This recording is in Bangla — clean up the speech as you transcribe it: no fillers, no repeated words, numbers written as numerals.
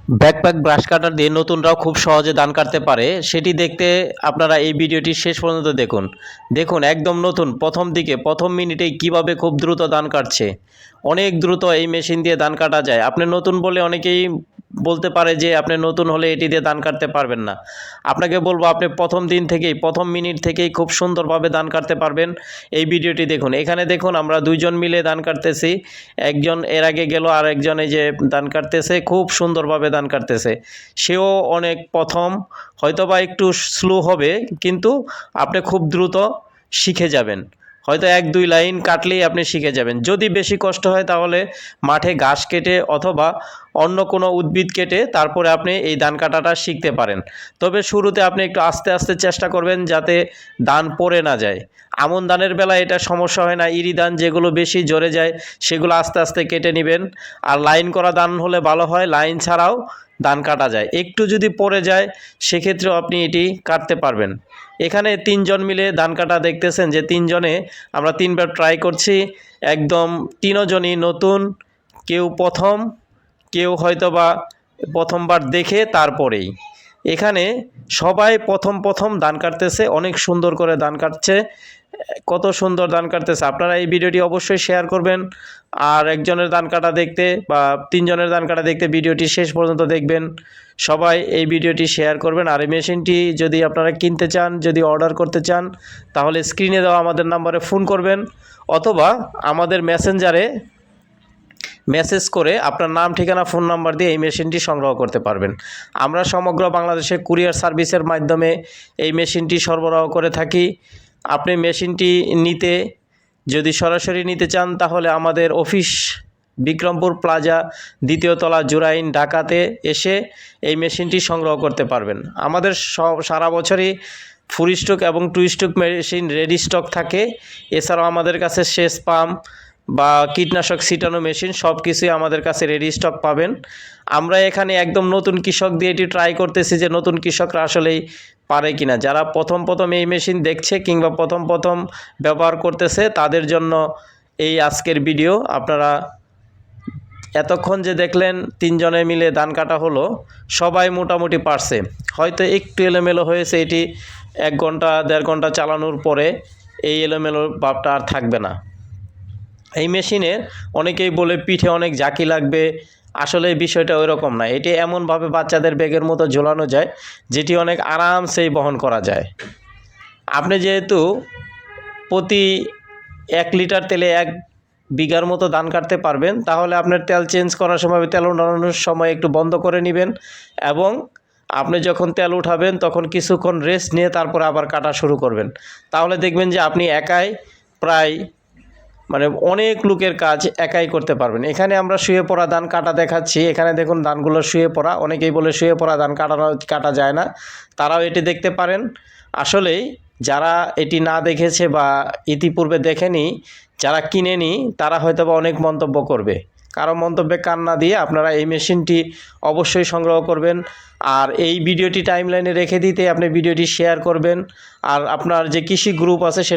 ব্যাকপ্যাক ব্রাশ কাটার দিয়ে নতুনরাও খুব সহজে ধান কাটতে পারে, সেটি দেখতে আপনারা এই ভিডিওটি শেষ পর্যন্ত দেখুন। দেখুন একদম নতুন, প্রথম দিকে প্রথম মিনিটেই কিভাবে খুব দ্রুত ধান কাটছে। অনেক দ্রুত এই মেশিন দিয়ে ধান কাটা যায়। আপনি নতুন বলে অনেকেই বলতে পারে যে আপনি নতুন হলে এটি দিয়ে ধান কাটতে পারবেন না। আপনাকে বলবো আপনি প্রথম দিন থেকেই প্রথম মিনিট থেকেই খুব সুন্দরভাবে ধান কাটতে পারবেন। এই ভিডিওটি দেখুন, এখানে দেখুন আমরা দুইজন মিলে ধান কাটতেছি। একজন এর আগে গেল আর একজন এই যে ধান কাটতেছে, খুব সুন্দরভাবে ধান কাটতেছে। সেও অনেক প্রথম, হয়তোবা একটু স্লো হবে, কিন্তু আপনি খুব দ্রুত শিখে যাবেন। হয়তো 1-2 লাইন কাটলেই আপনি শিখে যাবেন। যদি বেশি কষ্ট হয় তাহলে মাঠে ঘাস কেটে অথবা অন্য কোনো উদ্ভিদ কেটে তারপরে আপনি এই ধান কাটাটা শিখতে পারেন। তবে শুরুতে আপনি একটু আস্তে আস্তে চেষ্টা করবেন যাতে ধান পড়ে না যায়। আমন ধানের বেলায় এটা সমস্যা হয় না। ইরি ধান যেগুলো বেশি ঝরে যায় সেগুলো আস্তে আস্তে কেটে নেবেন। আর লাইন করা ধান হলে ভালো হয়, লাইন ছাড়াও ধান কাটা যায়। একটু যদি পড়ে যায় সেক্ষেত্রেও আপনি এটি কাটতে পারবেন। এখানে 3 জন মিলে ধান কাটা দেখতেছেন যে 3 জনে আমরা 3 বার ট্রাই করছি। একদম 3 জনই নতুন, কেউ প্রথম, কেউ হয়তোবা প্রথমবার দেখে তারপরেই। এখানে সবাই প্রথম ধান কাটতেছে, অনেক সুন্দর করে ধান কাটছে। কত সুন্দর ধান কাটতেছে। আপনারা এই ভিডিওটি অবশ্যই শেয়ার করবেন। আর একজনের ধান কাটা দেখতে বা 3 জনের ধান কাটা দেখতে ভিডিওটি শেষ পর্যন্ত দেখবেন। সবাই এই ভিডিওটি শেয়ার করবেন। আর এই মেশিনটি যদি আপনারা কিনতে চান, যদি অর্ডার করতে চান, তাহলে স্ক্রিনে দেওয়া আমাদের নাম্বারে ফোন করবেন অথবা আমাদের মেসেঞ্জারে মেসেজ করে আপনার নাম, ঠিকানা, ফোন নাম্বার দিয়ে এই মেশিনটি সংগ্রহ করতে পারবেন। আমরা সমগ্র বাংলাদেশে কুরিয়ার সার্ভিসের মাধ্যমে এই মেশিনটি সরবরাহ করে থাকি। আপনি মেশিনটি নিতে যদি সরাসরি নিতে চান তাহলে আমাদের অফিস বিক্রমপুর প্লাজা, 2য় তলা, জুরাইন, ঢাকাতে এসে এই মেশিনটি সংগ্রহ করতে পারবেন। আমাদের সারা বছরই ফুল স্টক এবং to stock machine ready stock থাকে। এছাড়াও আমাদের কাছে সেচ পাম্প বা কীটনাশক ছিটানো মেশিন সব কিছুই আমাদের কাছে রেডি স্টক পাবেন। আমরা এখানে একদম নতুন কৃষক দিয়ে এটি ট্রাই করতেছি যে নতুন কৃষকরা আসলেই পারে কিনা। যারা প্রথম এই মেশিন দেখছে কিংবা প্রথম ব্যবহার করতেছে তাদের জন্য এই আজকের ভিডিও। আপনারা এতক্ষণ যে দেখলেন 3 জনে মিলে ধান কাটা হলো, সবাই মোটামুটি পারছে। হয়তো একটু এলোমেলো হয়েছে, এটি 1 ঘন্টা 1.5 ঘন্টা চালানোর পরে এই এলোমেলো ভাবটা আর থাকবে না। এই মেশিনে অনেকেই বলে পিঠে অনেক জাকি লাগবে, আসলে এই বিষয়টা ওই রকম না। এটি এমনভাবে বাচ্চাদের ব্যাগের মতো ঝোলানো যায় যেটি অনেক আরামসেই বহন করা যায়। আপনি যেহেতু প্রতি 1 লিটার তেলে 1 বিঘার মতো ধান কাটতে পারবেন, তাহলে আপনার তেল চেঞ্জ করার সময়, তেল উঠানোর সময় একটু বন্ধ করে নেবেন এবং আপনি যখন তেল উঠাবেন তখন কিছুক্ষণ রেস্ট নিয়ে তারপরে আবার কাটা শুরু করবেন। তাহলে দেখবেন যে আপনি একাই প্রায় অনেক লোকের কাজ একাই করতে পারবেন। এখানে আমরা শুয়ে পড়া ধান কাটা দেখাচ্ছি। এখানে দেখুন ধানগুলো শুয়ে পড়া। অনেকেই বলে শুয়ে পড়া ধান কাটা যায় না, তারাও এটি দেখতে পারেন। আসলেই যারা এটি না দেখেছে বা ইতিপূর্বে দেখেনি, যারা কিনেনি, তারা হয়তো বা অনেক মন্তব্য করবে। কারো মন্তব্যে কান না দিয়ে আপনারা এই মেশিনটি অবশ্যই সংগ্রহ করবেন। আর এই ভিডিওটি টাইমলাইনে রেখে দিতে আপনি ভিডিওটি শেয়ার করবেন। আর আপনার যে কৃষি গ্রুপ আছে